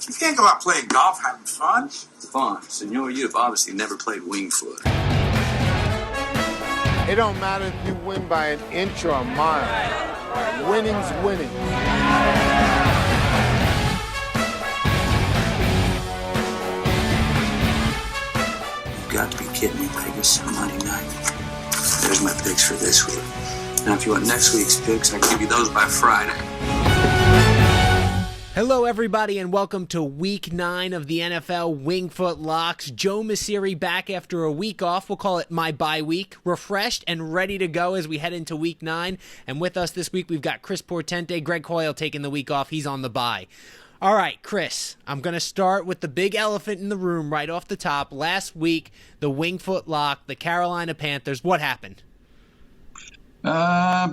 You can't go out playing golf having fun. Fun. Senor, you have obviously never played Wingfoot. It don't matter if you win by an inch or a mile. Winning's winning. You've got to be kidding me, Vegas. On Monday night. There's my picks for this week. Now, if you want next week's picks, I can give you those by Friday. Hello, everybody, and welcome to Week 9 of the NFL Wingfoot Locks. Joe Messeri back after a week off. We'll call it my bye week. Refreshed and ready to go as we head into Week 9. And with us this week, we've got Chris Portente. Greg Coyle taking the week off. He's on the bye. All right, Chris, I'm going to start with the big elephant in the room right off the top. Last week, the Wingfoot Lock, the Carolina Panthers. What happened?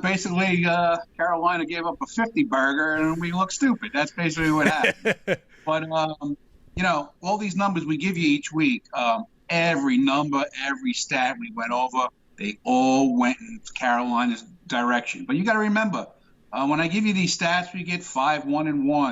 Basically, Carolina gave up a 50 burger and we look stupid. That's basically what happened. But, all these numbers we give you each week, every number, every stat we went over, they all went in Carolina's direction. But you got to remember, when I give you these stats, we get 5-1-1,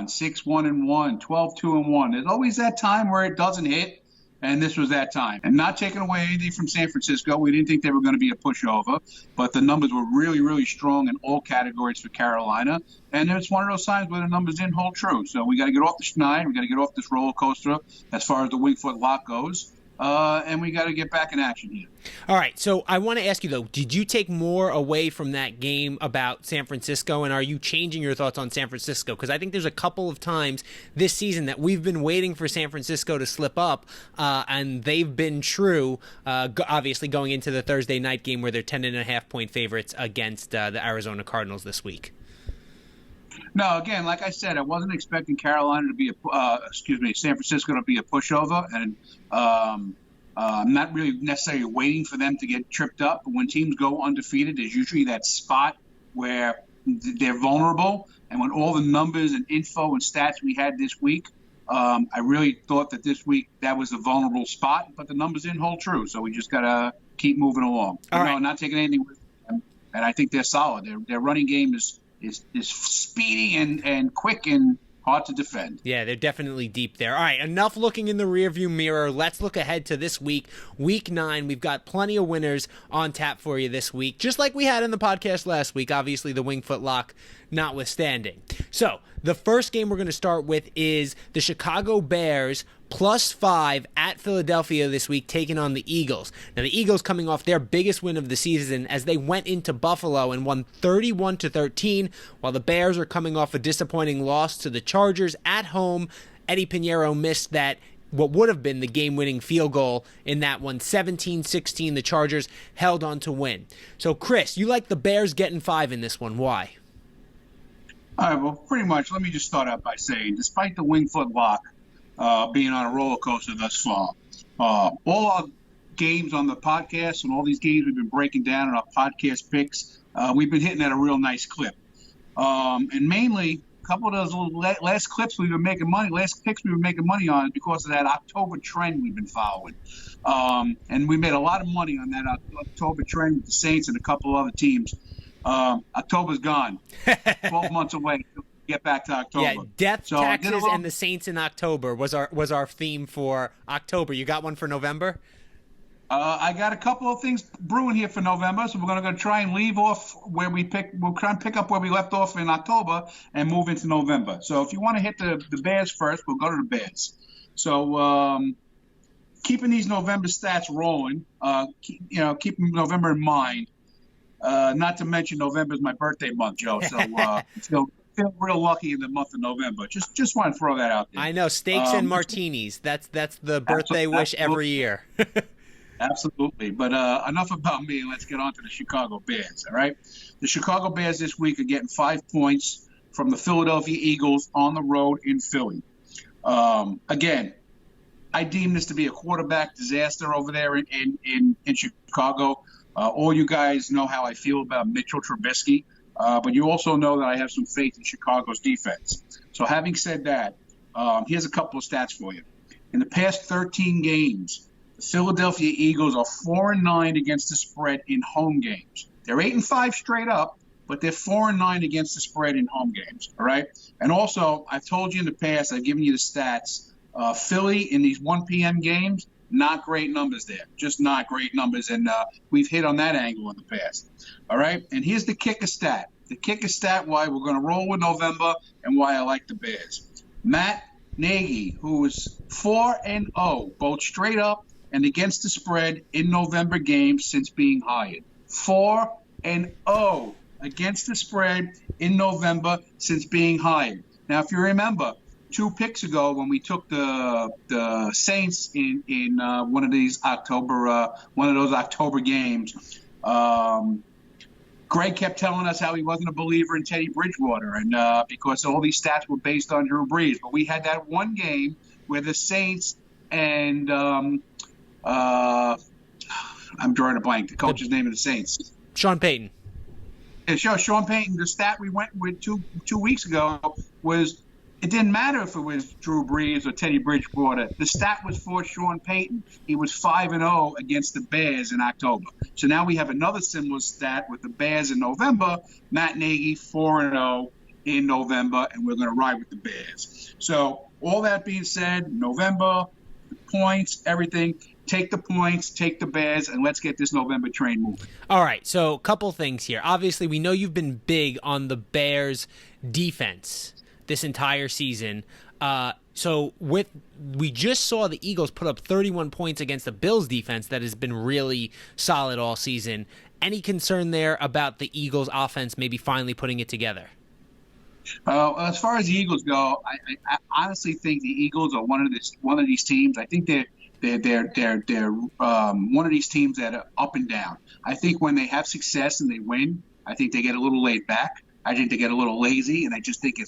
6-1-1, 12-2-1. There's always that time where it doesn't hit. And this was that time. And not taking away anything from San Francisco. We didn't think they were going to be a pushover. But the numbers were really, really strong in all categories for Carolina. And it's one of those times where the numbers didn't hold true. So we got to get off the schneid. We got to get off this roller coaster as far as the Wingfoot Lock goes. And we got to get back in action here. All right, so I want to ask you, though, did you take more away from that game about San Francisco, and are you changing your thoughts on San Francisco? Because I think there's a couple of times this season that we've been waiting for San Francisco to slip up, and they've been true, obviously going into the Thursday night game where they're 10.5-point favorites against the Arizona Cardinals this week. No, again, like I said, I wasn't expecting Carolina to be San Francisco to be a pushover, and I'm not really necessarily waiting for them to get tripped up. But when teams go undefeated, there's usually that spot where they're vulnerable. And when all the numbers and info and stats we had this week, I really thought that this week that was a vulnerable spot, but the numbers didn't hold true. So we just got to keep moving along. All right. No, not taking anything with them, and I think they're solid. Their running game is speedy and quick and hard to defend. Yeah, they're definitely deep there. All right, enough looking in the rearview mirror. Let's look ahead to this week, Week 9. We've got plenty of winners on tap for you this week, just like we had in the podcast last week, obviously the Wingfoot Lock notwithstanding. So the first game we're going to start with is the Chicago Bears +5 at Philadelphia this week, taking on the Eagles. Now, the Eagles coming off their biggest win of the season as they went into Buffalo and won 31-13, while the Bears are coming off a disappointing loss to the Chargers at home. Eddie Pinheiro missed what would have been the game-winning field goal in that one. 17-16, the Chargers held on to win. So, Chris, you like the Bears getting 5 in this one. Why? All right, well, pretty much, let me just start out by saying, despite the Wingfoot Lock being on a roller coaster thus far, all our games on the podcast and all these games we've been breaking down in our podcast picks, we've been hitting at a real nice clip. And mainly, a couple of those last clips we've been making money, last picks we've been making money on because of that October trend we've been following. And we made a lot of money on that October trend with the Saints and a couple of other teams. October's gone. 12 months away. Get back to October. Yeah, taxes, and the Saints in October was our theme for October. You got one for November? I got a couple of things brewing here for November, so we're going to try and leave off where we'll try and pick up where we left off in October and move into November. So if you want to hit the Bears first, we'll go to the Bears. So keeping these November stats rolling, keeping November in mind. Not to mention November is my birthday month, Joe. So feel real lucky in the month of November. Just want to throw that out there. I know, steaks and martinis. That's the birthday wish every year. Absolutely. But enough about me. Let's get on to the Chicago Bears. All right. The Chicago Bears this week are getting 5 points from the Philadelphia Eagles on the road in Philly. Again, I deem this to be a quarterback disaster over there in Chicago. All you guys know how I feel about Mitchell Trubisky, but you also know that I have some faith in Chicago's defense. So having said that, here's a couple of stats for you. In the past 13 games, the Philadelphia Eagles are 4-9 against the spread in home games. They're 8-5 straight up, but they're 4-9 against the spread in home games. All right. And also, I've told you in the past, I've given you the stats. Philly in these 1 p.m. games, not great numbers there. Just not great numbers. And we've hit on that angle in the past. All right. And here's the kicker stat. The kicker stat why we're going to roll with November and why I like the Bears. Matt Nagy, who was 4-0, both straight up and against the spread in November games since being hired. 4-0 against the spread in November since being hired. Now, if you remember, 2 picks ago when we took the Saints in one of those October games, Greg kept telling us how he wasn't a believer in Teddy Bridgewater, and because all these stats were based on Drew Brees. But we had that one game where the Saints and I'm drawing a blank. The coach's name of the Saints. Sean Payton. Yeah, sure, Sean Payton. The stat we went with two weeks ago was it didn't matter if it was Drew Brees or Teddy Bridgewater. The stat was for Sean Payton. He was 5-0 against the Bears in October. So now we have another similar stat with the Bears in November. Matt Nagy 4-0 in November, and we're going to ride with the Bears. So all that being said, November, the points, everything. Take the points, take the Bears, and let's get this November train moving. All right, so a couple things here. Obviously, we know you've been big on the Bears' defense this entire season. We just saw the Eagles put up 31 points against the Bills' defense that has been really solid all season. Any concern there about the Eagles' offense maybe finally putting it together? As far as the Eagles go, I honestly think the Eagles are one of these teams. I think they're one of these teams that are up and down. I think when they have success and they win, I think they get a little laid back. I think they get a little lazy, and they think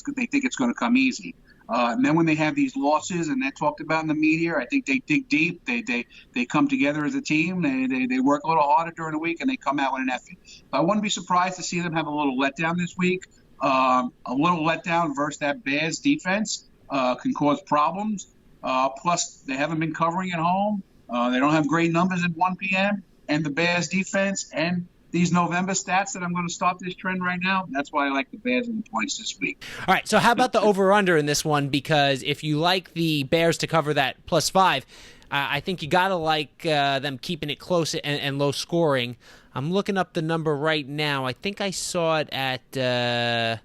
it's going to come easy. And then when they have these losses, and they're talked about in the media, I think they dig deep. They come together as a team. They work a little harder during the week, and they come out with an effort. I wouldn't be surprised to see them have a little letdown this week. A little letdown versus that Bears defense can cause problems. Plus, they haven't been covering at home. They don't have great numbers at 1 p.m. And the Bears defense and these November stats that I'm going to start this trend right now, that's why I like the Bears and the points this week. All right, so how about the over-under in this one? Because if you like the Bears to cover that +5, I think you got to like them keeping it close and low scoring. I'm looking up the number right now. I think I saw it at,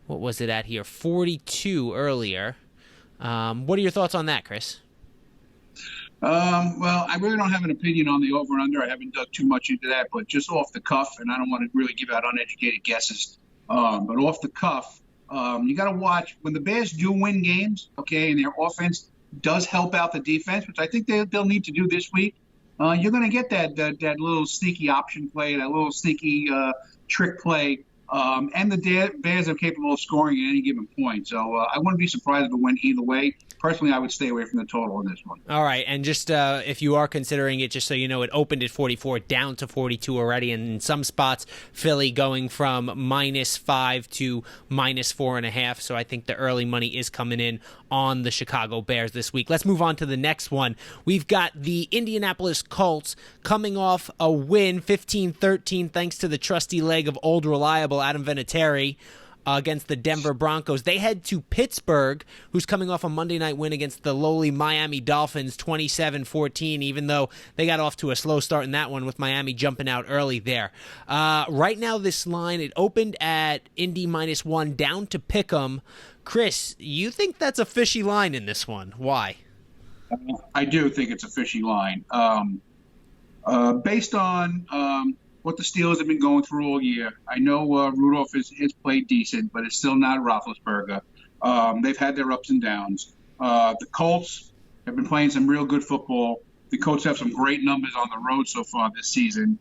what was it at here, 42 earlier. What are your thoughts on that, Chris? Well, I really don't have an opinion on the over-under. I haven't dug too much into that, but just off the cuff, and I don't want to really give out uneducated guesses, but off the cuff, you got to watch when the Bears do win games, okay, and their offense does help out the defense, which I think they'll need to do this week. You're going to get that little sneaky option play, that little sneaky trick play. And the Bears are capable of scoring at any given point. So I wouldn't be surprised if it went either way. Personally, I would stay away from the total on this one. All right, and just if you are considering it, just so you know, it opened at 44, down to 42 already, and in some spots, Philly going from -5 to -4.5, so I think the early money is coming in on the Chicago Bears this week. Let's move on to the next one. We've got the Indianapolis Colts coming off a win, 15-13, thanks to the trusty leg of old reliable Adam Vinatieri against the Denver Broncos. They head to Pittsburgh, who's coming off a Monday night win against the lowly Miami Dolphins, 27-14, even though they got off to a slow start in that one with Miami jumping out early there. Right now, this line, it opened at Indy -1, down to Pick'em. Chris, you think that's a fishy line in this one? Why? I do think it's a fishy line. Based on what the Steelers have been going through all year. I know Rudolph has played decent, but it's still not Roethlisberger. They've had their ups and downs. The Colts have been playing some real good football. The Colts have some great numbers on the road so far this season.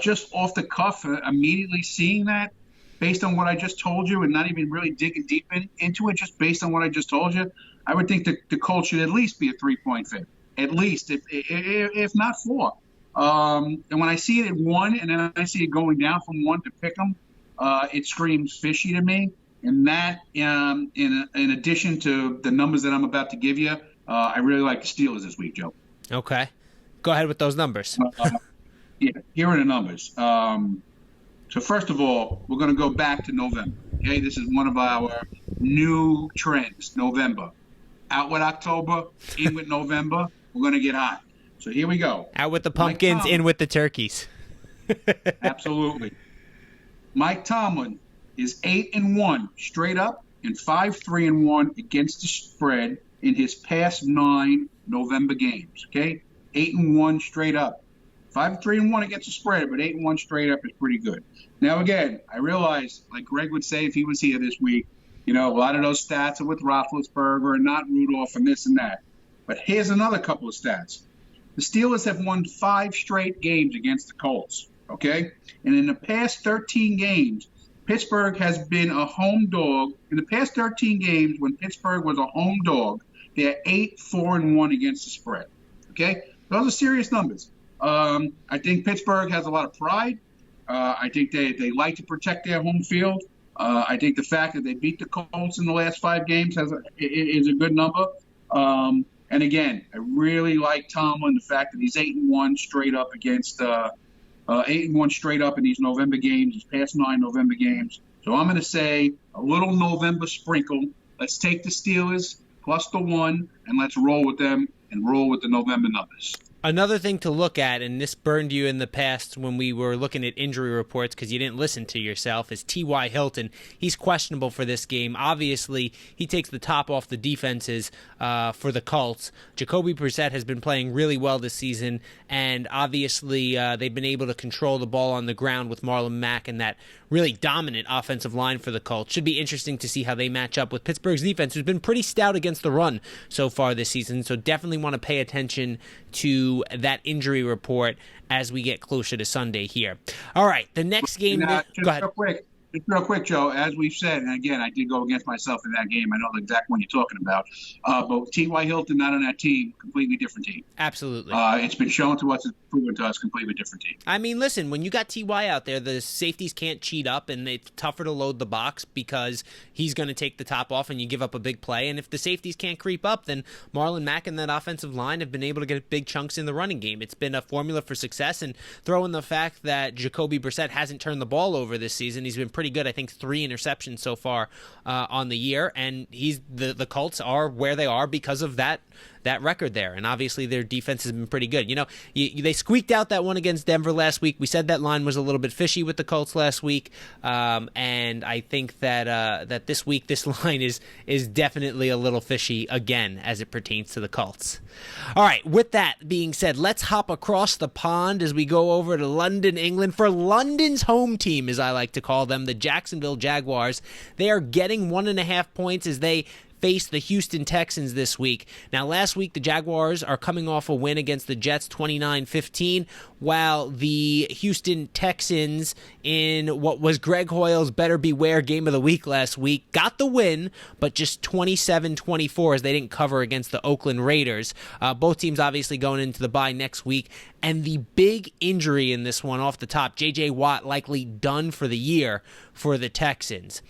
Just off the cuff, immediately seeing that, based on what I just told you, and not even really digging deep into it, just based on what I just told you, I would think the Colts should at least be a 3-point favorite. At least, if not 4. And when I see it at 1 and then I see it going down from 1 to Pick'em, it screams fishy to me. And that, in addition to the numbers that I'm about to give you, I really like the Steelers this week, Joe. Okay. Go ahead with those numbers. Yeah, here are the numbers. So first of all, we're going to go back to November. Okay, this is one of our new trends. November, out with October, in with November. We're going to get hot. So here we go. Out with the Mike pumpkins, Tomlin. in with the turkeys. Absolutely. Mike Tomlin is 8-1 straight up and 5-3-1 against the spread in his past 9 November games. Okay, 8-1 straight up, 5-3-1 against the spread, but 8-1 straight up is pretty good. Now again, I realize, like Greg would say if he was here this week, a lot of those stats are with Roethlisberger and not Rudolph and this and that. But here's another couple of stats. The Steelers have won 5 straight games against the Colts. Okay, and in the past 13 games, Pittsburgh has been a home dog. In the past 13 games, when Pittsburgh was a home dog, they're 8-4-1 against the spread. Okay, those are serious numbers. I think Pittsburgh has a lot of pride. I think they like to protect their home field. I think the fact that they beat the Colts in the last 5 games is a good number. And again, I really like Tomlin, the fact that he's 8-1 straight up against 8-1 straight up in these November games, these past 9 November games. So I'm going to say a little November sprinkle. Let's take the Steelers plus the 1, and let's roll with them and roll with the November numbers. Another thing to look at, and this burned you in the past when we were looking at injury reports because you didn't listen to yourself, is T.Y. Hilton. He's questionable for this game. Obviously, he takes the top off the defenses for the Colts. Jacoby Brissett has been playing really well this season, and obviously they've been able to control the ball on the ground with Marlon Mack and that really dominant offensive line for the Colts. Should be interesting to see how they match up with Pittsburgh's defense, who's been pretty stout against the run so far this season, so definitely want to pay attention to that injury report as we get closer to Sunday here. All right, the next game. Go ahead. Real quick, Joe, as we've said, and again, I did go against myself in that game. I know the exact one you're talking about. But T.Y. Hilton not on that team, completely different team. Absolutely. It's been shown to us, it's proven to us, completely different team. I mean, listen, when you got T.Y. out there, the safeties can't cheat up, and it's tougher to load the box because he's going to take the top off and you give up a big play. And if the safeties can't creep up, then Marlon Mack and that offensive line have been able to get big chunks in the running game. It's been a formula for success, and throw in the fact that Jacoby Brissett hasn't turned the ball over this season. He's been pretty good. I think 3 interceptions so far on the year, and the Colts are where they are because of that record there, and obviously their defense has been pretty good. They squeaked out that one against Denver last week. We said that line was a little bit fishy with the Colts last week, and I think that this week this line is definitely a little fishy again as it pertains to the Colts. All right, with that being said, let's hop across the pond as we go over to London, England, for London's home team, as I like to call them, the Jacksonville Jaguars. They are getting 1.5 points as they face the Houston Texans this week. Now, last week, the Jaguars are coming off a win against the Jets 29-15, while the Houston Texans, in what was Greg Hoyle's Better Beware game of the week last week, got the win, but just 27-24 as they didn't cover against the Oakland Raiders. Both teams obviously going into the bye next week. And the big injury in this one off the top, J.J. Watt likely done for the year for the Texans.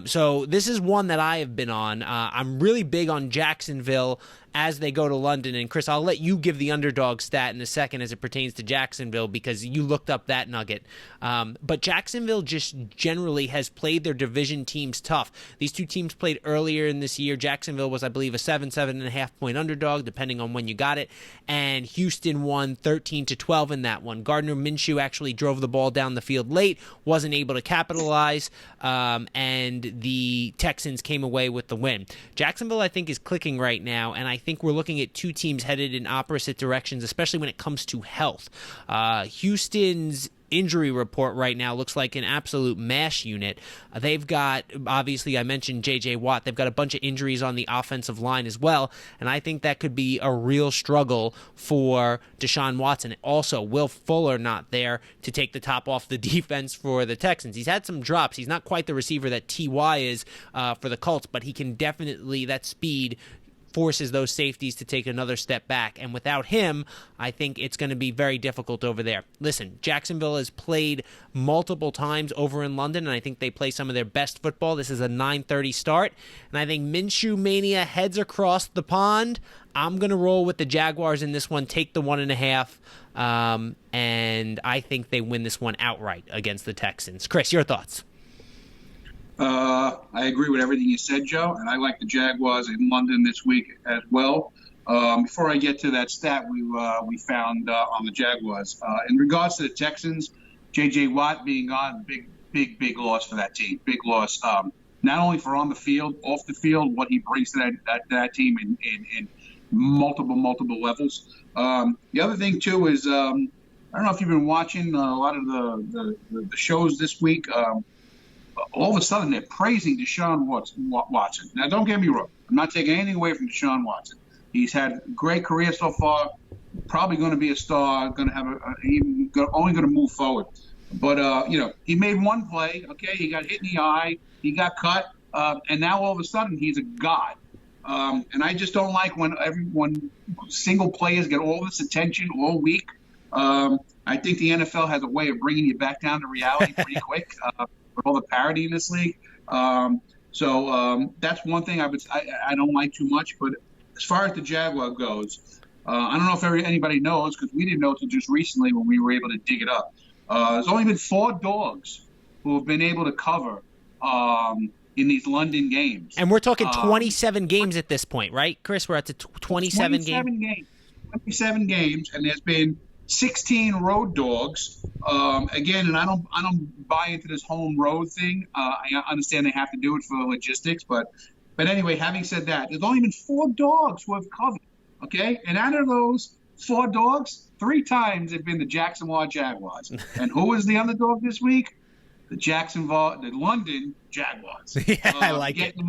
So this is one that I have been on. I'm really big on Jacksonville as they go to London. And Chris, I'll let you give the underdog stat in a second as it pertains to Jacksonville because you looked up that nugget. But Jacksonville just generally has played their division teams tough. These two teams played earlier in this year. Jacksonville was, I believe, a 7.5 point underdog, depending on when you got it. And Houston won 13-12 in that one. Gardner Minshew actually drove the ball down the field late, wasn't able to capitalize, and the Texans came away with the win. Jacksonville, I think, is clicking right now, and I think we're looking at two teams headed in opposite directions, especially when it comes to health. Houston's injury report right now looks like an absolute mash unit. They've got, obviously, I mentioned J.J. Watt. They've got a bunch of injuries on the offensive line as well, and I think that could be a real struggle for Deshaun Watson. Also, Will Fuller not there to take the top off the defense for the Texans. He's had some drops. He's not quite the receiver that T.Y. is for the Colts, but he can definitely, that speed forces those safeties to take another step back. And without him, I think it's going to be very difficult over there. Listen, Jacksonville has played multiple times over in London, and I think they play some of their best football. This is a 9:30 start, and I think Minshew Mania heads across the pond. I'm going to roll with the Jaguars in this one, take the 1.5, and I think they win this one outright against the Texans. Chris, your thoughts? I agree with everything you said, Joe, and I like the Jaguars in London this week as well. Before I get to that stat we found on the Jaguars, in regards to the Texans, J.J. Watt being gone, big loss for that team. Big loss, not only for on the field, off the field, what he brings to that team in multiple levels. The other thing too is I don't know if you've been watching a lot of the shows this week. All of a sudden, they're praising Deshaun Watson. Now, don't get me wrong. I'm not taking anything away from Deshaun Watson. He's had a great career so far. Probably going to be a star. Going to have only going to move forward. But he made one play. Okay, he got hit in the eye. He got cut, and now all of a sudden he's a god. And I just don't like when single players get all this attention all week. I think the NFL has a way of bringing you back down to reality pretty quick. With all the parity in this league. So that's one thing I don't like too much. But as far as the Jaguar goes, I don't know if anybody knows, because we didn't know until just recently when we were able to dig it up. There's only been 4 dogs who have been able to cover in these London games. And we're talking 27 games at this point, right, Chris? We're at the 27 games. 27 games, and there's been 16 road dogs. Again, and I don't buy into this home road thing. I understand they have to do it for logistics, but anyway, having said that, there's only been 4 dogs who have covered. Okay, and out of those 4 dogs, 3 times have been the Jacksonville Jaguars. And who was the underdog this week? The London Jaguars. Yeah, I like it. Getting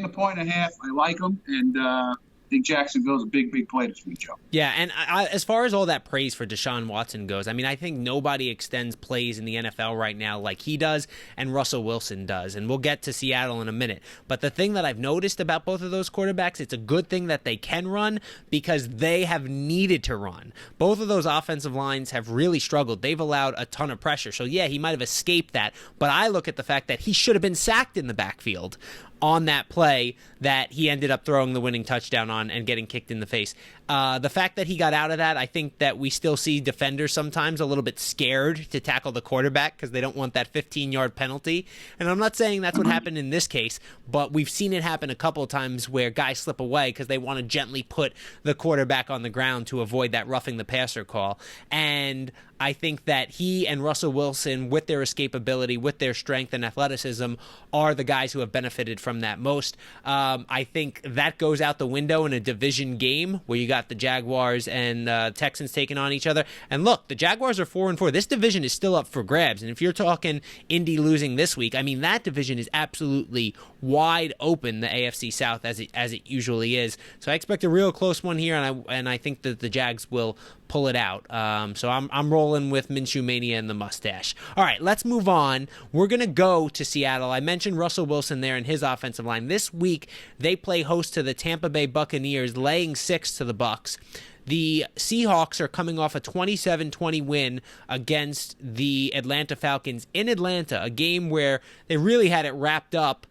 the 1.5. I like them, and I think Jacksonville's a big play this week, Joe. Yeah, and as far as all that praise for Deshaun Watson goes, I mean, I think nobody extends plays in the NFL right now like he does and Russell Wilson does, and we'll get to Seattle in a minute. But the thing that I've noticed about both of those quarterbacks, it's a good thing that they can run because they have needed to run. Both of those offensive lines have really struggled. They've allowed a ton of pressure. So, yeah, he might have escaped that, but I look at the fact that he should have been sacked in the backfield on that play that he ended up throwing the winning touchdown on and getting kicked in the face. The fact that he got out of that, I think that we still see defenders sometimes a little bit scared to tackle the quarterback because they don't want that 15-yard penalty. And I'm not saying that's what happened in this case, but we've seen it happen a couple of times where guys slip away because they want to gently put the quarterback on the ground to avoid that roughing the passer call. And I think that he and Russell Wilson, with their escapability, with their strength and athleticism, are the guys who have benefited from that most. I think that goes out the window in a division game where you got the Jaguars and Texans taking on each other. And look, the Jaguars are 4-4. This division is still up for grabs. And if you're talking Indy losing this week, I mean, that division is absolutely wide open, the AFC South, as it usually is. So I expect a real close one here, and I think that the Jags will pull it out. So I'm rolling with Minshew Mania and the mustache. All right, let's move on. We're going to go to Seattle. I mentioned Russell Wilson there and his offensive line. This week, they play host to the Tampa Bay Buccaneers, laying 6 to the Bucs. The Seahawks are coming off a 27-20 win against the Atlanta Falcons in Atlanta, a game where they really had it wrapped up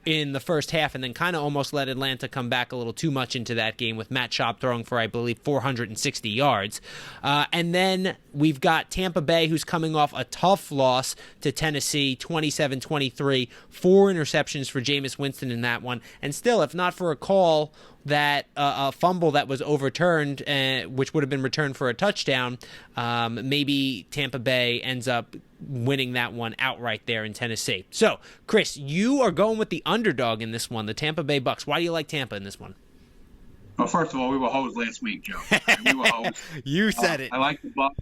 in the first half and then kind of almost let Atlanta come back a little too much into that game with Matt Schaub throwing for, I believe, 460 yards. And then we've got Tampa Bay, who's coming off a tough loss to Tennessee, 27-23, 4 interceptions for Jameis Winston in that one. And still, if not for a call that a fumble that was overturned, which would have been returned for a touchdown, maybe Tampa Bay ends up winning that one outright there in Tennessee. So, Chris, you are going with the underdog in this one, the Tampa Bay Bucs. Why do you like Tampa in this one? Well, first of all, we were hosed last week, Joe. We were hosed. You said it. I like the Bucs.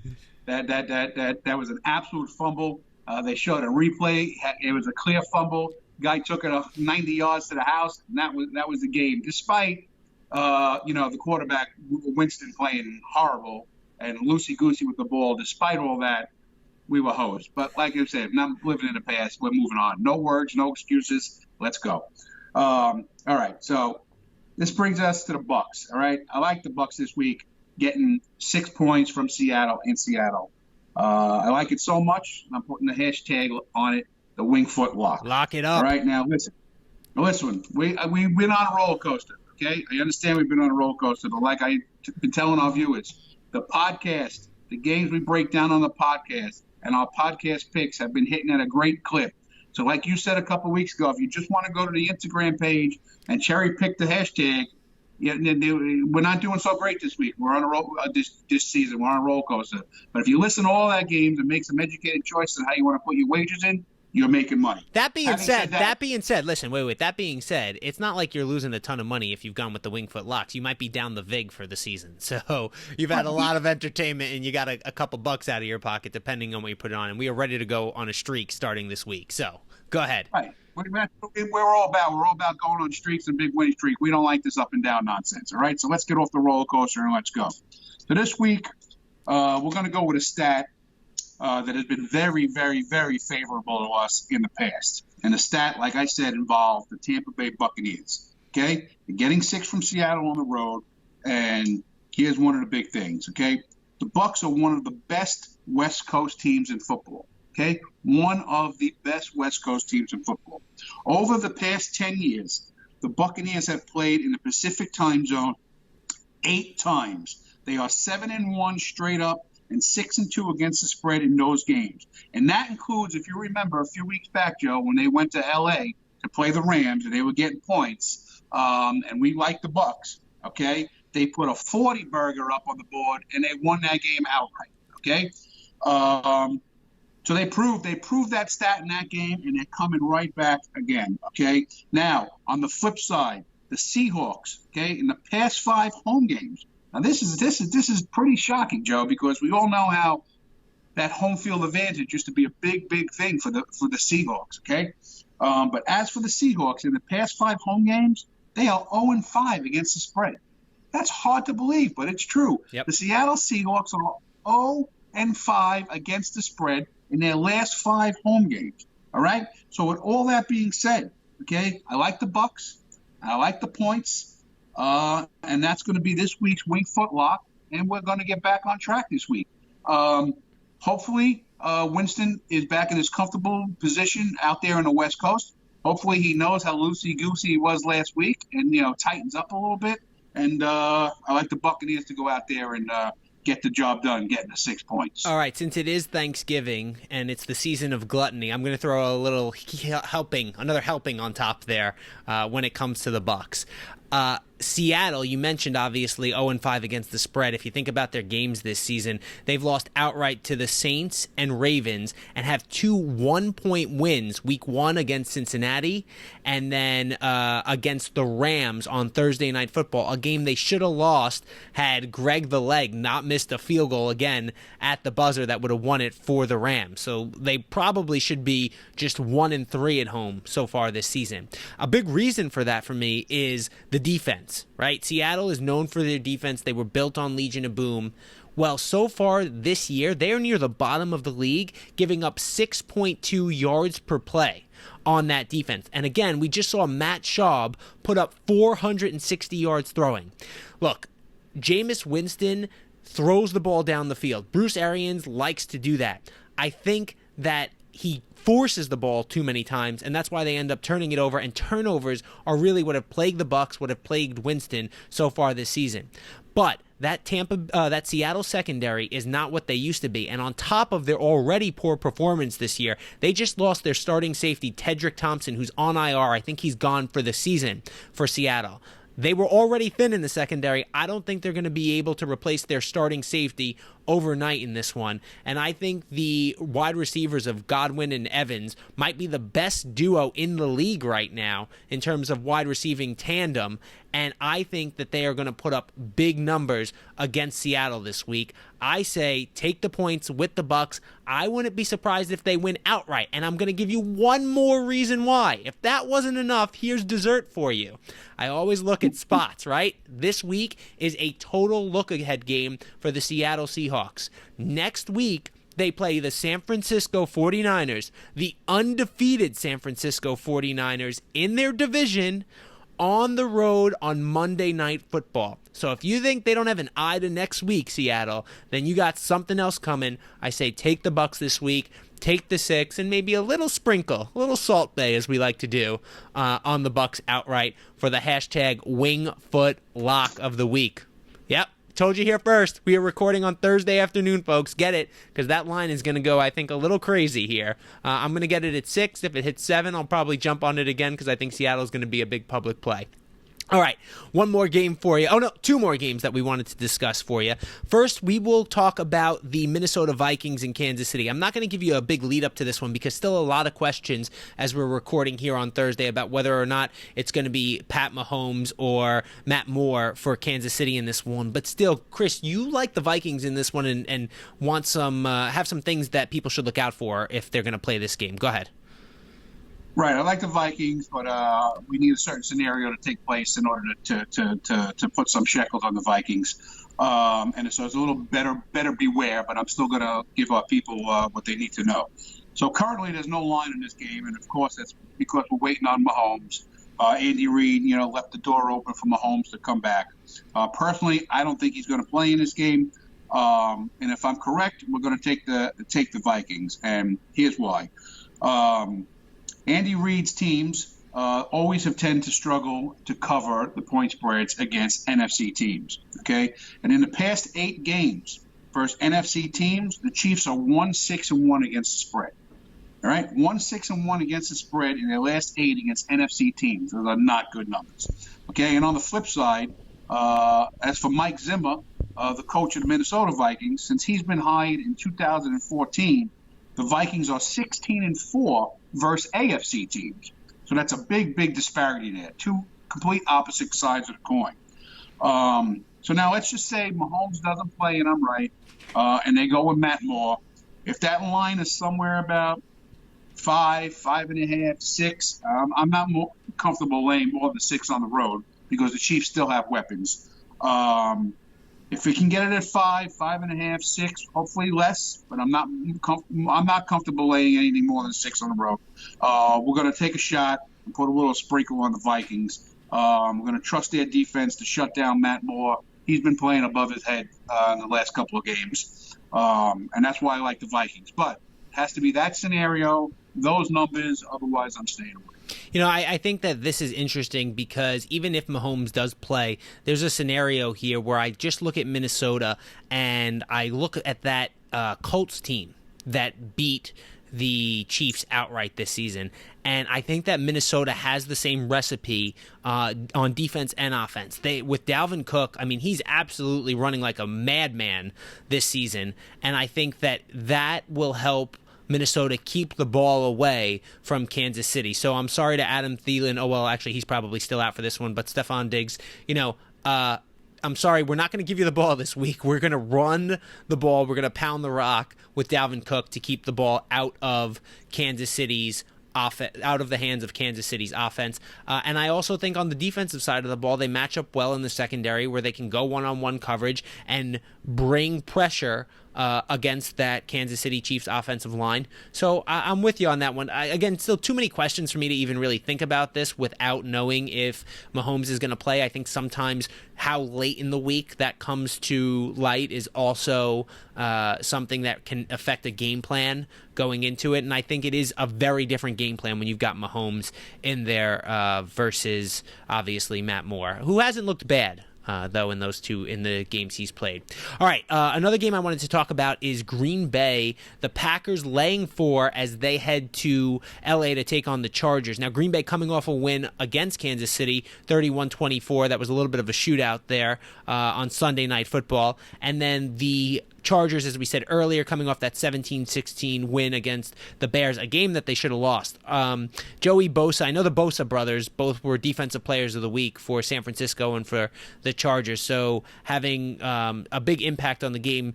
That was an absolute fumble. They showed a replay. It was a clear fumble. Guy took it 90 yards to the house, and that was the game. Despite the quarterback Winston playing horrible and loosey-goosey with the ball, despite all that, we were hosed. But like I said, not living in the past. We're moving on. No words, no excuses. Let's go. All right. So this brings us to the Bucks. All right, I like the Bucks this week, getting 6 points from Seattle in Seattle. I like it so much, I'm putting the hashtag on it, the Wingfoot lock. Lock it up. All right, now listen, we've been on a roller coaster. Okay, I understand we've been on a roller coaster, but like I've been telling our viewers, the podcast, the games we break down on the podcast, and our podcast picks have been hitting at a great clip. So like you said a couple weeks ago, if you just want to go to the Instagram page and cherry pick the hashtag, we're not doing so great this week. We're on a roll this season. We're on a roller coaster. But if you listen to all that games and make some educated choices on how you want to put your wagers in, you're making money. That being said, listen, wait. That being said, it's not like you're losing a ton of money if you've gone with the Wingfoot locks. You might be down the vig for the season. So you've had a lot of entertainment and you got a couple bucks out of your pocket depending on what you put it on. And we are ready to go on a streak starting this week. So go ahead. Right. We're all about going on streaks and big winning streak. We don't like this up and down nonsense. All right. So let's get off the roller coaster and let's go. So this week, we're going to go with a stat that has been very, very, very favorable to us in the past. And the stat, like I said, involved the Tampa Bay Buccaneers. Okay? They're getting 6 from Seattle on the road, and here's one of the big things. Okay? The Bucs are one of the best West Coast teams in football. Okay? One of the best West Coast teams in football. Over the past 10 years, the Buccaneers have played in the Pacific time zone 8 times. They are 7-1 straight up, and 6-2 against the spread in those games. And that includes, if you remember a few weeks back, Joe, when they went to L.A. to play the Rams and they were getting points, and we liked the Bucs, okay? They put a 40 burger up on the board, and they won that game outright, okay? So they proved that stat in that game, and they're coming right back again, okay? Now, on the flip side, the Seahawks, okay, in the past 5 home games. Now this is pretty shocking, Joe, because we all know how that home field advantage used to be a big thing for the Seahawks. Okay, but as for the Seahawks, in the past 5 home games, they are 0-5 against the spread. That's hard to believe, but it's true. Yep. The Seattle Seahawks are 0-5 against the spread in their last 5 home games. All right. So with all that being said, okay, I like the Bucs. I like the points. And that's going to be this week's Wingfoot lock, and we're going to get back on track this week. Hopefully, Winston is back in his comfortable position out there on the West Coast. Hopefully, he knows how loosey-goosey he was last week and, tightens up a little bit. And I like the Buccaneers to go out there and get the job done, getting the 6 points. All right, since it is Thanksgiving and it's the season of gluttony, I'm going to throw a little another helping on top there when it comes to the Bucs. Seattle, you mentioned obviously 0-5 against the spread. If you think about their games this season, they've lost outright to the Saints and Ravens and have 2 1-point wins, week 1 against Cincinnati and then against the Rams on Thursday Night Football, a game they should have lost had Greg the Leg not missed a field goal again at the buzzer that would have won it for the Rams. So they probably should be just 1-3 at home so far this season. A big reason for that for me is the defense, right? Seattle is known for their defense. They were built on Legion of Boom. Well, so far this year, they're near the bottom of the league, giving up 6.2 yards per play on that defense. And again, we just saw Matt Schaub put up 460 yards throwing. Look, Jameis Winston throws the ball down the field. Bruce Arians likes to do that. I think that he forces the ball too many times, and that's why they end up turning it over, and turnovers are really what have plagued the Bucs, what have plagued Winston so far this season. But that Seattle secondary is not what they used to be, and on top of their already poor performance this year, they just lost their starting safety, Tedrick Thompson, who's on IR. I think he's gone for the season for Seattle. They were already thin in the secondary. I don't think they're going to be able to replace their starting safety overnight in this one. And I think the wide receivers of Godwin and Evans might be the best duo in the league right now in terms of wide receiving tandem. And I think that they are going to put up big numbers against Seattle this week. I say take the points with the Bucs. I wouldn't be surprised if they win outright. And I'm going to give you one more reason why. If that wasn't enough, here's dessert for you. I always look at spots, right? This week is a total look-ahead game for the Seattle Seahawks. Next week, they play the San Francisco 49ers, the undefeated San Francisco 49ers in their division on the road on Monday Night Football. So if you think they don't have an eye to next week, Seattle, then you got something else coming. I say take the Bucs this week, take the 6, and maybe a little sprinkle, a little Salt Bay, as we like to do, on the Bucs outright for the hashtag Wingfoot Lock of the Week. Yep. Told you here first. We are recording on Thursday afternoon, folks. Get it, because that line is going to go, I think, a little crazy here. I'm going to get it at 6. If it hits 7, I'll probably jump on it again because I think Seattle's going to be a big public play. All right, one more game for you. Oh, no, 2 more games that we wanted to discuss for you. First, we will talk about the Minnesota Vikings in Kansas City. I'm not going to give you a big lead up to this one because still a lot of questions as we're recording here on Thursday about whether or not it's going to be Pat Mahomes or Matt Moore for Kansas City in this one. But still, Chris, you like the Vikings in this one and want some have some things that people should look out for if they're going to play this game. Go ahead. Right, I like the Vikings, but we need a certain scenario to take place in order to put some shekels on the Vikings. And so it's a little better beware, but I'm still going to give our people what they need to know. So currently there's no line in this game, and of course that's because we're waiting on Mahomes. Andy Reid, left the door open for Mahomes to come back. Personally, I don't think he's going to play in this game. And if I'm correct, we're going to take the Vikings, and here's why. Andy Reid's teams always have tended to struggle to cover the point spreads against NFC teams, okay? And in the past 8 games versus NFC teams, the Chiefs are 1-6-1 against the spread, all right? 1-6-1 against the spread in their last 8 against NFC teams. Those are not good numbers, okay? And on the flip side, as for Mike Zimmer, the coach of the Minnesota Vikings, since he's been hired in 2014, the Vikings are 16-4 versus AFC teams. So that's a big disparity there. 2 complete opposite sides of the coin. So now let's just say Mahomes doesn't play and I'm right, and they go with Matt Moore. If that line is somewhere about 5, 5.5, 6, I'm not more comfortable laying more than 6 on the road because the Chiefs still have weapons. If we can get it at 5, 5.5, 6, hopefully less, but I'm not comfortable laying anything more than 6 on the road. We're going to take a shot and put a little sprinkle on the Vikings. We're going to trust their defense to shut down Matt Moore. He's been playing above his head in the last couple of games, and that's why I like the Vikings. But it has to be that scenario, those numbers, otherwise I'm staying away. I think that this is interesting because even if Mahomes does play, there's a scenario here where I just look at Minnesota and I look at that Colts team that beat the Chiefs outright this season. And I think that Minnesota has the same recipe on defense and offense. With Dalvin Cook, I mean, he's absolutely running like a madman this season. And I think that will help Minnesota keep the ball away from Kansas City. So I'm sorry to Adam Thielen. Oh, well, actually, he's probably still out for this one. But Stephon Diggs, I'm sorry, we're not going to give you the ball this week. We're going to run the ball. We're going to pound the rock with Dalvin Cook to keep the ball out of Kansas City's out of the hands of Kansas City's offense. And I also think on the defensive side of the ball, they match up well in the secondary where they can go one-on-one coverage and bring pressure against that Kansas City Chiefs offensive line. So I'm with you on that one. Again, still too many questions for me to even really think about this without knowing if Mahomes is going to play. I think sometimes how late in the week that comes to light is also something that can affect a game plan going into it. And I think it is a very different game plan when you've got Mahomes in there versus, obviously, Matt Moore, who hasn't looked bad. Though in the games he's played. All right, another game I wanted to talk about is Green Bay, the Packers laying 4 as they head to LA to take on the Chargers. Now, Green Bay coming off a win against Kansas City, 31-24. That was a little bit of a shootout there on Sunday Night Football. And then the Chargers, as we said earlier, coming off that 17-16 win against the Bears, a game that they should have lost. Joey Bosa, I know the Bosa brothers both were defensive players of the week for San Francisco and for the Chargers, so having a big impact on the game.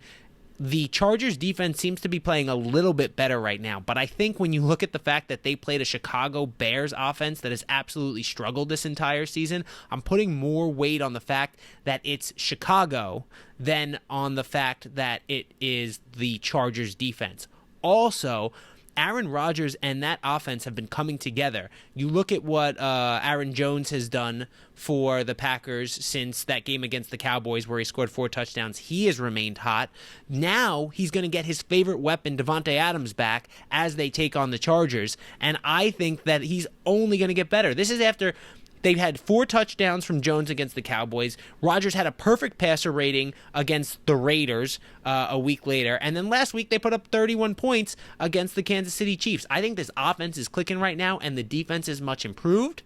The Chargers defense seems to be playing a little bit better right now, but I think when you look at the fact that they played a Chicago Bears offense that has absolutely struggled this entire season, I'm putting more weight on the fact that it's Chicago than on the fact that it is the Chargers defense. Also, Aaron Rodgers and that offense have been coming together. You look at what Aaron Jones has done for the Packers since that game against the Cowboys where he scored 4 touchdowns. He has remained hot. Now he's going to get his favorite weapon, Devontae Adams, back as they take on the Chargers, and I think that he's only going to get better. This is after they had 4 touchdowns from Jones against the Cowboys. Rodgers had a perfect passer rating against the Raiders a week later. And then last week they put up 31 points against the Kansas City Chiefs. I think this offense is clicking right now, and the defense is much improved.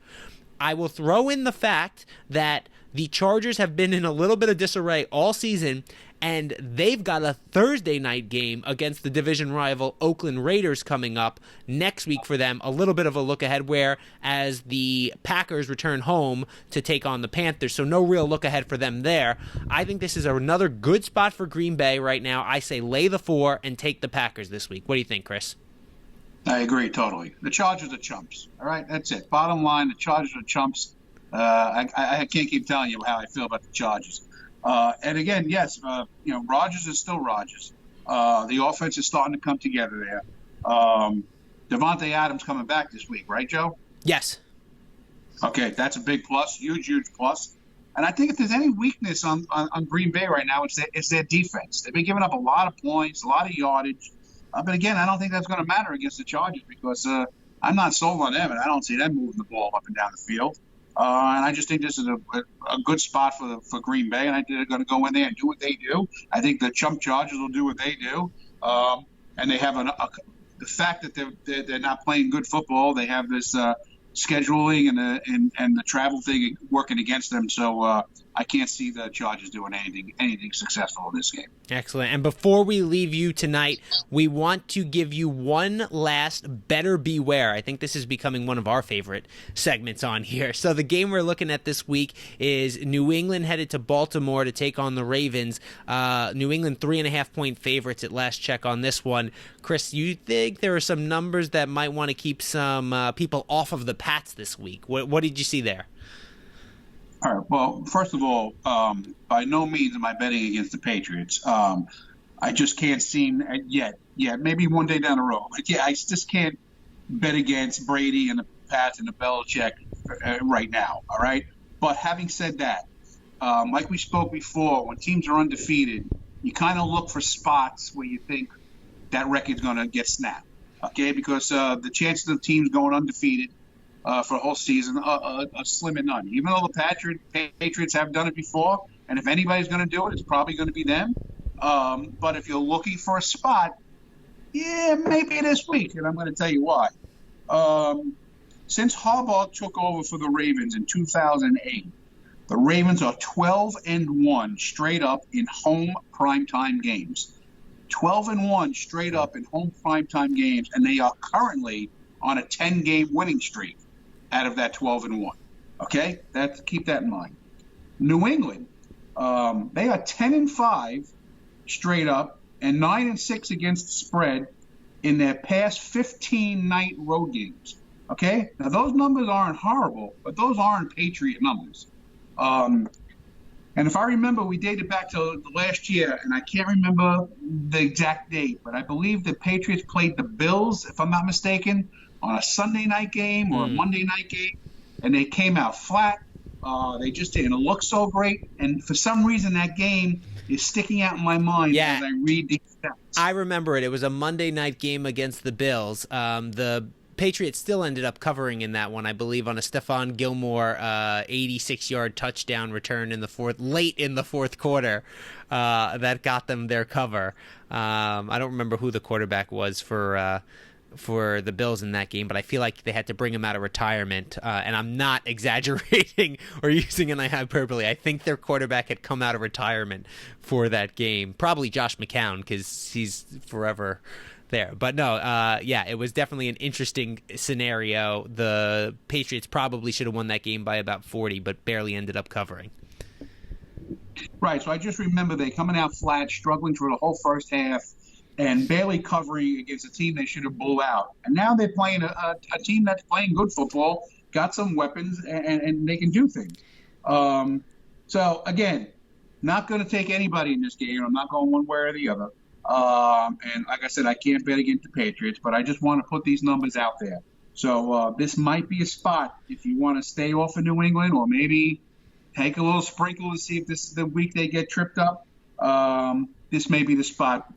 I will throw in the fact that the Chargers have been in a little bit of disarray all season, and they've got a Thursday night game against the division rival Oakland Raiders coming up next week for them. A little bit of a look ahead, where as the Packers return home to take on the Panthers, so no real look ahead for them there. I think this is another good spot for Green Bay right now. I say lay the 4 and take the Packers this week. What do you think, Chris? I agree totally. The Chargers are chumps. All right, that's it. Bottom line, the Chargers are chumps. I can't keep telling you how I feel about the Chargers. And again, yes, Rodgers is still Rodgers. The offense is starting to come together there. Devontae Adams coming back this week, right, Joe? Yes. Okay, that's a big plus, huge plus. And I think if there's any weakness on Green Bay right now, it's their defense. They've been giving up a lot of points, a lot of yardage. But again, I don't think that's going to matter against the Chargers because I'm not sold on them, and I don't see them moving the ball up and down the field. And I just think this is a good spot for Green Bay, and I think they're going to go in there and do what they do. I think the chump Chargers will do what they do, and they have the fact that they're not playing good football. They have this scheduling and the travel thing working against them. So I can't see the Chargers doing anything successful in this game. Excellent. And before we leave you tonight, we want to give you one last Better Beware. I think this is becoming one of our favorite segments on here. So the game we're looking at this week is New England headed to Baltimore to take on the Ravens. New England 3.5-point favorites at last check on this one. Chris, you think there are some numbers that might want to keep some people off of the Pats this week? What did you see there? All right. Well, first of all, by no means am I betting against the Patriots. I just can't seem yet. Yeah, maybe one day down the road. But yeah, I just can't bet against Brady and the Pats and the Belichick right now. All right. But having said that, like we spoke before, when teams are undefeated, you kind of look for spots where you think that record's going to get snapped. Okay, because the chances of teams going undefeated for a whole season are slim and none. Even though the Patriots have done it before, and if anybody's going to do it, it's probably going to be them. But if you're looking for a spot, yeah, maybe this week, and I'm going to tell you why. Since Harbaugh took over for the Ravens in 2008, the Ravens are 12-1 straight up in home primetime games. 12-1 straight up in home primetime games, and they are currently on a 10-game winning streak out of that 12-1. Okay, keep that in mind. New England, they are 10-5 straight up and 9-6 against the spread in their past 15 night road games. Okay, now those numbers aren't horrible, but those aren't Patriot numbers. And if I remember, we dated back to last year, and I can't remember the exact date, but I believe the Patriots played the Bills, if I'm not mistaken, on a Sunday night game or a Monday night game, and they came out flat. They just didn't look so great, and for some reason that game is sticking out in my mind as I read the stats. I remember it. It was a Monday night game against the Bills. The Patriots still ended up covering in that one, I believe, on a Stephon Gilmore 86-yard touchdown return late in the fourth quarter that got them their cover. I don't remember who the quarterback was for the Bills in that game, but I feel like they had to bring him out of retirement, and I'm not exaggerating or using an hyperbole. I think their quarterback had come out of retirement for that game, probably Josh McCown, because he's forever there. But no, it was definitely an interesting scenario. The Patriots probably should have won that game by about 40, but barely ended up covering. Right, so I just remember they coming out flat, struggling through the whole first half, and barely covering against a team they should have bowled out. And now they're playing a team that's playing good football, got some weapons, and they can do things. So, again, not going to take anybody in this game. I'm not going one way or the other. And like I said, I can't bet against the Patriots, but I just want to put these numbers out there. So this might be a spot if you want to stay off of New England, or maybe take a little sprinkle to see if this is the week they get tripped up. This may be the spot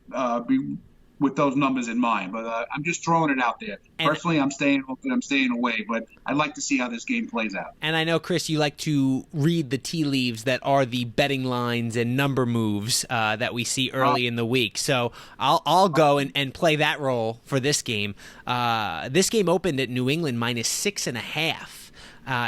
with those numbers in mind. But I'm just throwing it out there. And personally, I'm staying away, but I'd like to see how this game plays out. And I know, Chris, you like to read the tea leaves that are the betting lines and number moves that we see early in the week. So I'll go and play that role for this game. This game opened at New England -6.5.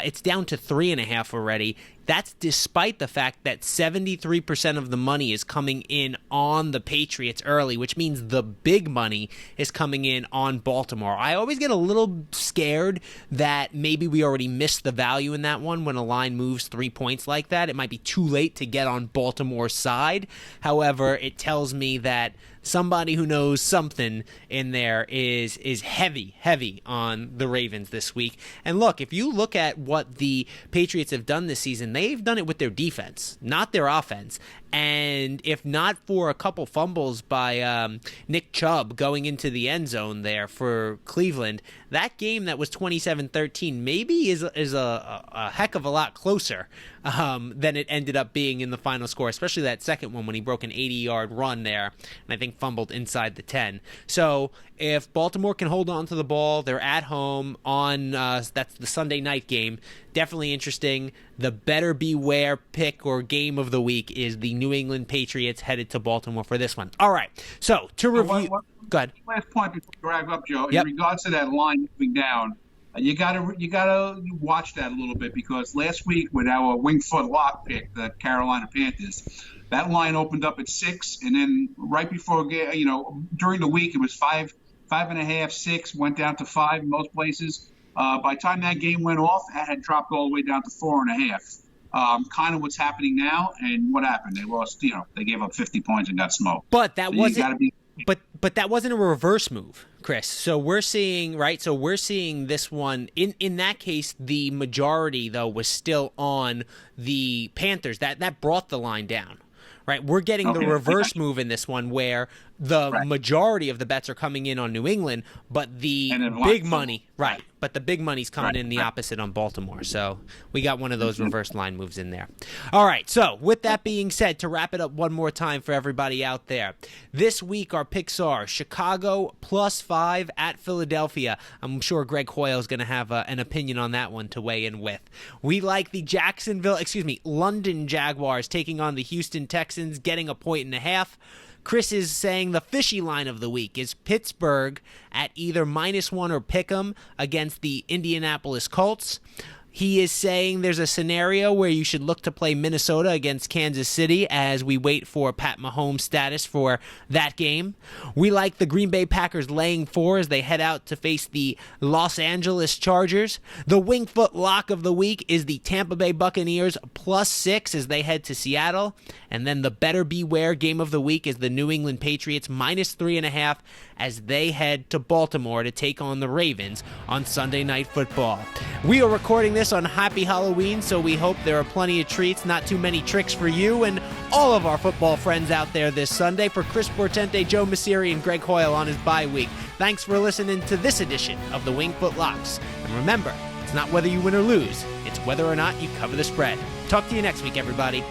It's down to 3.5 already. That's despite the fact that 73% of the money is coming in on the Patriots early, which means the big money is coming in on Baltimore. I always get a little scared that maybe we already missed the value in that one when a line moves 3 points like that. It might be too late to get on Baltimore's side. However, it tells me that somebody who knows something in there is heavy on the Ravens this week. And look, if you look at what the Patriots have done this season, they've done it with their defense, not their offense. And if not for a couple fumbles by Nick Chubb going into the end zone there for Cleveland, that game that was 27-13 maybe is a heck of a lot closer than it ended up being in the final score, especially that second one when he broke an 80-yard run there and I think fumbled inside the 10. So if Baltimore can hold on to the ball, they're at home on that's the Sunday night game. Definitely interesting. The better beware pick or game of the week is the New England Patriots headed to Baltimore for this one. All right. So to review, go ahead. Last point before we wrap up, Joe. Yep. In regards to that line moving down, you gotta watch that a little bit, because last week with our Wingfoot lock pick, the Carolina Panthers, that line opened up at 6, and then right before during the week it was 5.5, 6, went down to 5 in most places. By the time that game went off, that had dropped all the way down to 4.5. Kind of what's happening now, and what happened? They lost. They gave up 50 points and got smoked. But that wasn't. But that wasn't a reverse move, Chris. So we're seeing this one in that case. The majority though was still on the Panthers. That brought the line down. Right, we're getting the reverse move in this one where the majority of the bets are coming in on New England, but the big money, but the big money's coming in the opposite on Baltimore. So we got one of those reverse line moves in there. All right, so with that being said, to wrap it up one more time for everybody out there, this week our picks are Chicago +5 at Philadelphia. I'm sure Greg Hoyle is going to have an opinion on that one to weigh in with. We like the London Jaguars taking on the Houston Texans, getting 1.5. Chris is saying the fishy line of the week is Pittsburgh at either -1 or pick'em against the Indianapolis Colts. He is saying there's a scenario where you should look to play Minnesota against Kansas City as we wait for Pat Mahomes' status for that game. We like the Green Bay Packers laying 4 as they head out to face the Los Angeles Chargers. The Wingfoot lock of the week is the Tampa Bay Buccaneers +6 as they head to Seattle. And then the better beware game of the week is the New England Patriots -3.5 as they head to Baltimore to take on the Ravens on Sunday Night Football. We are recording this on Happy Halloween, so we hope there are plenty of treats, not too many tricks for you and all of our football friends out there this Sunday. For Chris Portente, Joe Messeri, and Greg Hoyle on his bye week, thanks for listening to this edition of the Wingfoot Locks. And remember, it's not whether you win or lose, it's whether or not you cover the spread. Talk to you next week, everybody.